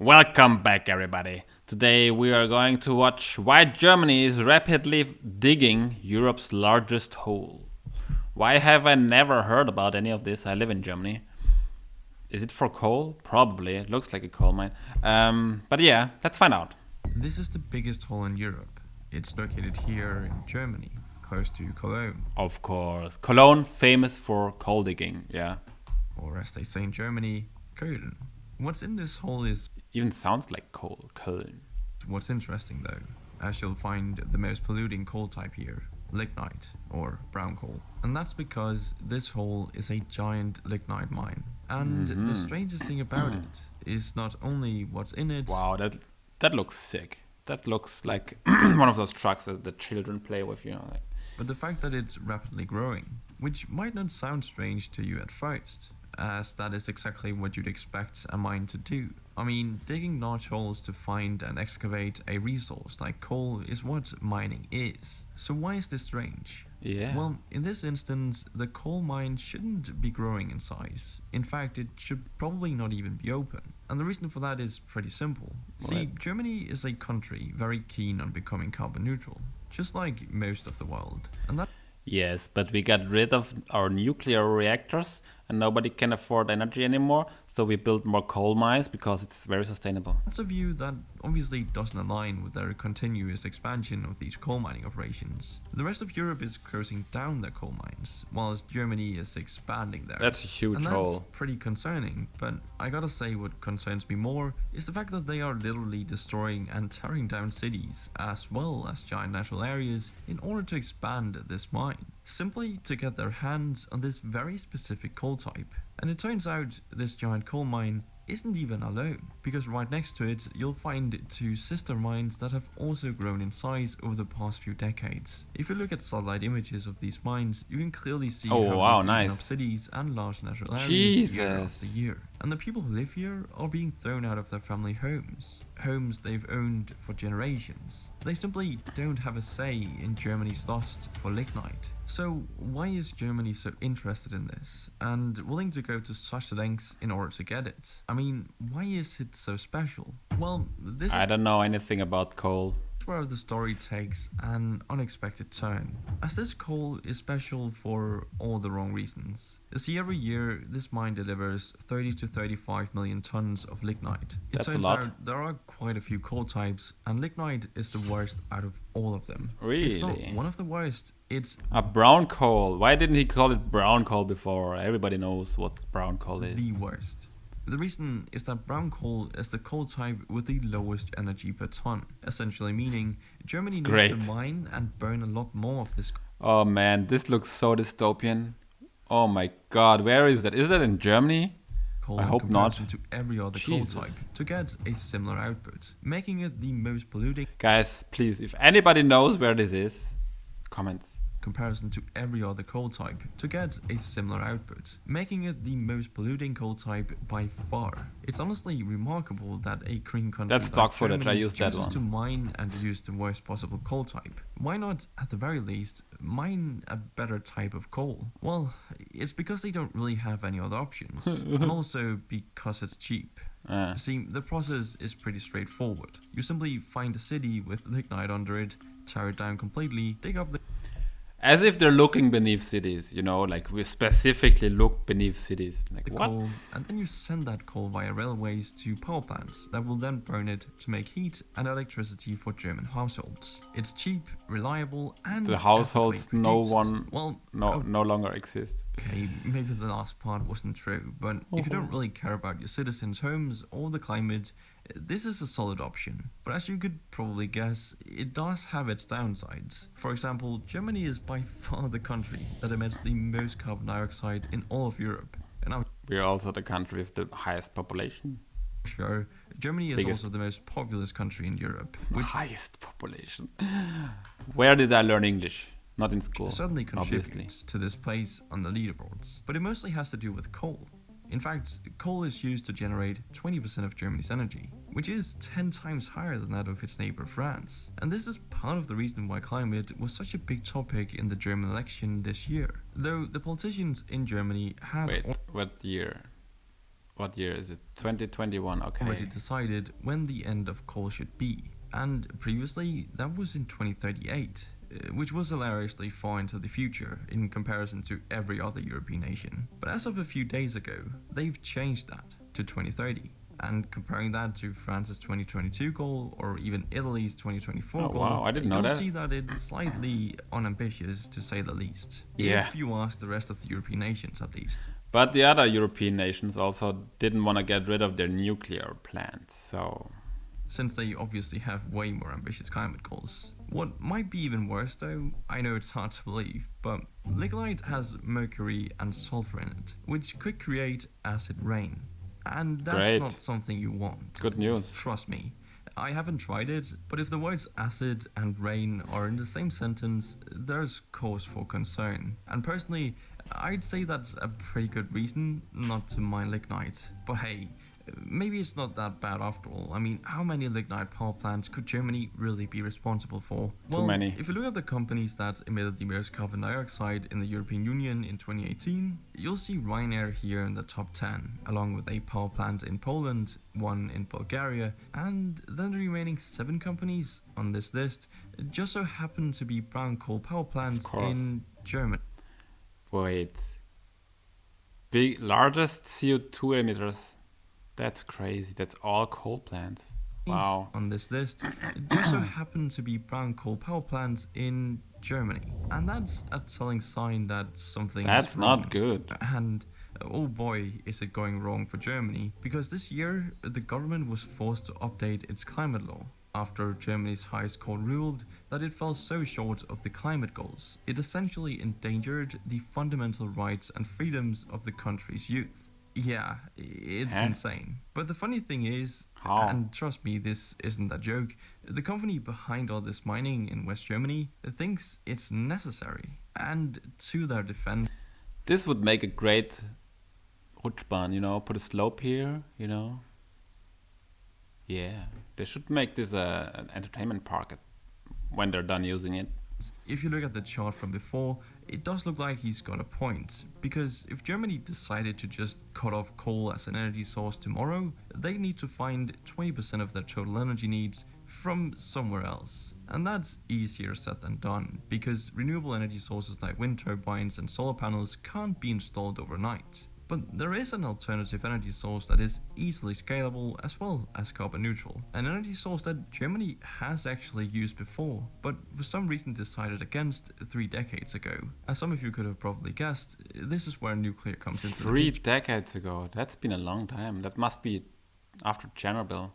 Welcome back, everybody. Today we are going to watch why Germany is rapidly digging Europe's largest hole. Why have I never heard about any of this? I live in Germany. Is it for coal? Probably. It looks like a coal mine. But yeah, let's find out. This is the biggest hole in Europe. It's located here in Germany, close to Cologne, Of course. Cologne, famous for coal digging. Yeah. or as they say in Germany, Köln. What's in this hole is Even sounds like coal. Köln. what's interesting though, as you'll find the most polluting coal type here, lignite, or brown coal. And that's because this hole is a giant lignite mine. And the strangest thing about it is not only what's in it, Wow, that looks sick. That looks like one of those trucks that the children play with, you know. Like. but the fact that it's rapidly growing, which might not sound strange to you at first, as that is exactly what you'd expect a mine to do. I mean, digging large holes to find and excavate a resource like coal is what mining is. So why is this strange? Yeah. Well, in this instance, the coal mine shouldn't be growing in size. In fact, it should probably not even be open. And the reason for that is pretty simple. See, Right. Germany is a country very keen on becoming carbon neutral, just like most of the world. And that Yes, but we got rid of our nuclear reactors and nobody can afford energy anymore, so we built more coal mines because it's very sustainable. That's a view that obviously doesn't align with their continuous expansion of these coal mining operations. The rest of Europe is closing down their coal mines, whilst Germany is expanding theirs. That's a huge and that's hole. pretty concerning, but I gotta say what concerns me more is the fact that they are literally destroying and tearing down cities, as well as giant natural areas, in order to expand this mine, simply to get their hands on this very specific coal type. And it turns out this giant coal mine isn't even alone, because right next to it you'll find two sister mines that have also grown in size over the past few decades. If you look at satellite images of these mines, you can clearly see Oh, how wow, they've eaten up nice. cities and large natural areas year Jesus. after year. And the people who live here are being thrown out of their family homes they've owned for generations. They simply don't have a say in Germany's lust for lignite. So why is Germany so interested in this and willing to go to such lengths in order to get it? I mean, why is it so special? Well, this I is don't know anything about coal. where the story takes an unexpected turn, as this coal is special for all the wrong reasons. See, every year this mine delivers 30 to 35 million tons of lignite. It That's a turns lot. out there are quite a few coal types, and lignite is the worst out of all of them. It's Really? not one of the worst, it's A brown coal. Why didn't he call it brown coal before? Everybody knows what brown coal is. the worst. The reason is that brown coal is the coal type with the lowest energy per ton, essentially meaning Germany needs Great. to mine and burn a lot more of this Oh man, this looks so dystopian. Oh my god, where is that? Is that in Germany? coal I in hope not. comparison to every other Jesus. coal type to get a similar output, making it the most polluting Guys, please, if anybody knows where this is, comments. comparison to every other coal type to get a similar output, making it the most polluting coal type by far. It's honestly remarkable that a green country That's like stock footage, I Germany used that chooses one. to mine and use the worst possible coal type. Why not, at the very least, mine a better type of coal? Well, it's because they don't really have any other options, and also because it's cheap. See, the process is pretty straightforward. You simply find a city with lignite under it, tear it down completely, dig up the As if they're looking beneath cities, you know, like we specifically look beneath cities. Like what? coal, and then you send that coal via railways to power plants that will then burn it to make heat and electricity for German households. It's cheap, reliable, and The households ethically no produced. one Well, no longer exist. okay, maybe the last part wasn't true, but if you don't really care about your citizens' homes or the climate, this is a solid option. But as you could probably guess, it does have its downsides. For example, Germany is by far the country that emits the most carbon dioxide in all of Europe. And I'm We're also the country with the highest population. sure Germany is Biggest. also the most populous country in Europe, which Highest population. Where did I learn English? Not in school. certainly contributes obviously. to this place on the leaderboards. But it mostly has to do with coal. In fact, coal is used to generate 20% of Germany's energy, which is 10 times higher than that of its neighbor France. And this is part of the reason why climate was such a big topic in the German election this year. Though the politicians in Germany have Wait, what year? What year is it? 2021. already Okay. decided when the end of coal should be, and previously that was in 2038, which was hilariously far into the future in comparison to every other European nation. But as of a few days ago, they've changed that to 2030. And comparing that to France's 2022 goal or even Italy's 2024 Oh goal, wow, I didn't know you'll that. see that it's slightly unambitious to say the least. Yeah. If you ask the rest of the European nations at least. But the other European nations also didn't want to get rid of their nuclear plants. So Since they obviously have way more ambitious climate goals. What might be even worse though, I know it's hard to believe, but lignite has mercury and sulfur in it, which could create acid rain. And that's Great. not something you want. Good news. Trust me. I haven't tried it, but if the words acid and rain are in the same sentence, there's cause for concern. And personally, I'd say that's a pretty good reason not to mine lignite. But hey, maybe it's not that bad after all. I mean, how many lignite power plants could Germany really be responsible for? Too many. If you look at the companies that emitted the most carbon dioxide in the European Union in 2018, you'll see Ryanair here in the top 10, along with a power plant in Poland, one in Bulgaria, and then the remaining 7 companies on this list just so happen to be brown coal power plants course. in Germany. wait. Largest CO2 emitters. That's crazy. That's all coal plants. Wow. On this list just so happen to be brown coal power plants in Germany. And that's a telling sign that something That's is wrong. not good. And oh boy, is it going wrong for Germany, because this year the government was forced to update its climate law after Germany's highest court ruled that it fell so short of the climate goals. It essentially endangered the fundamental rights and freedoms of the country's youth. Yeah, it's Huh? insane. But the funny thing is, How? and trust me, this isn't a joke, the company behind all this mining in West Germany thinks it's necessary. And to their defense, This would make a great Rutschbahn, put a slope here, Yeah, they should make this an entertainment park when they're done using it. if you look at the chart from before, it does look like he's got a point. Because if Germany decided to just cut off coal as an energy source tomorrow, they need to find 20% of their total energy needs from somewhere else. And that's easier said than done, because renewable energy sources like wind turbines and solar panels can't be installed overnight. But there is an alternative energy source that is easily scalable as well as carbon neutral. An energy source that Germany has actually used before, but for some reason decided against 3 decades ago. As some of you could have probably guessed, this is where nuclear comes into the 3 picture. decades ago. That's been a long time. That must be after Chernobyl.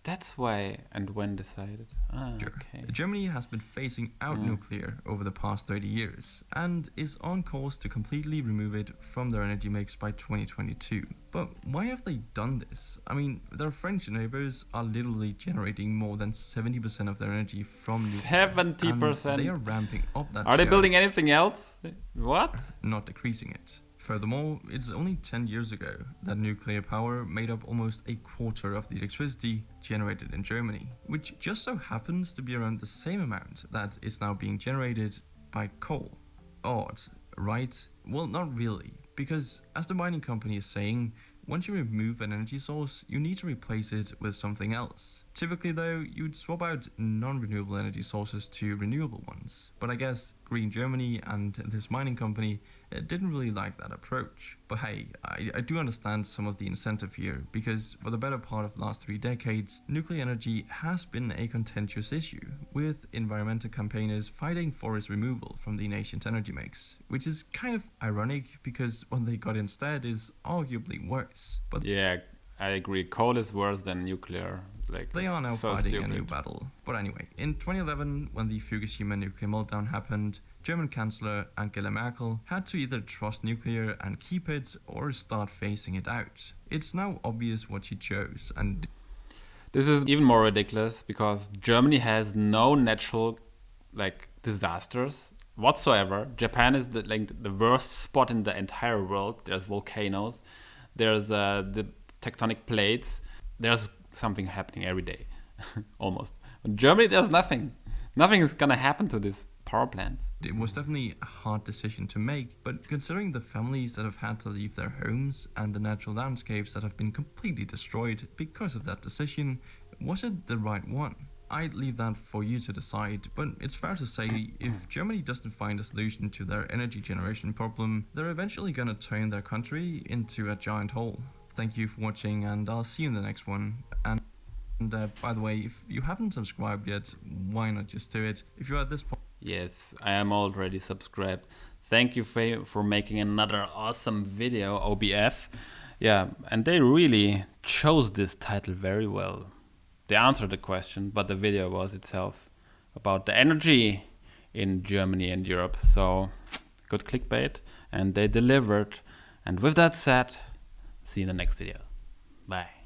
That's why and when decided. Okay. Germany has been phasing out nuclear over the past 30 years and is on course to completely remove it from their energy mix by 2022. But why have they done this? I mean, their French neighbors are literally generating more than 70% of their energy from nuclear. 70%? And they are ramping up that Are they share, building anything else? What? not decreasing it. Furthermore, it's only 10 years ago that nuclear power made up almost a quarter of the electricity generated in Germany, which just so happens to be around the same amount that is now being generated by coal. Odd, right? Well, not really, because as the mining company is saying, once you remove an energy source, you need to replace it with something else. Typically though, you'd swap out non-renewable energy sources to renewable ones. But I guess Green Germany and this mining company didn't really like that approach. But hey, I do understand some of the incentive here, because for the better part of the last 3 decades, nuclear energy has been a contentious issue, with environmental campaigners fighting for its removal from the nation's energy mix, which is kind of ironic because what they got instead is arguably worse. But Yeah, I agree. Coal is worse than nuclear. Like, they are now so fighting stupid. a new battle. But anyway, in 2011, when the Fukushima nuclear meltdown happened, German Chancellor Angela Merkel had to either trust nuclear and keep it or start phasing it out. It's now obvious what she chose, and This is even more ridiculous because Germany has no natural disasters whatsoever. Japan is the worst spot in the entire world. There's volcanoes, there's the tectonic plates, there's something happening every day almost. In Germany there's nothing is gonna happen to this power plants. It was definitely a hard decision to make, but considering the families that have had to leave their homes and the natural landscapes that have been completely destroyed because of that decision, was it the right one? I'd leave that for you to decide, but it's fair to say if Germany doesn't find a solution to their energy generation problem, they're eventually gonna turn their country into a giant hole. Thank you for watching, and I'll see you in the next one. And by the way, if you haven't subscribed yet, why not just do it? If you're at this point... Yes, I am already subscribed. Thank you for making another awesome video, OBF. Yeah, and they really chose this title very well. They answered the question, but the video was itself about the energy in Germany and Europe. So, good clickbait, and they delivered. And with that said, see you in the next video. Bye.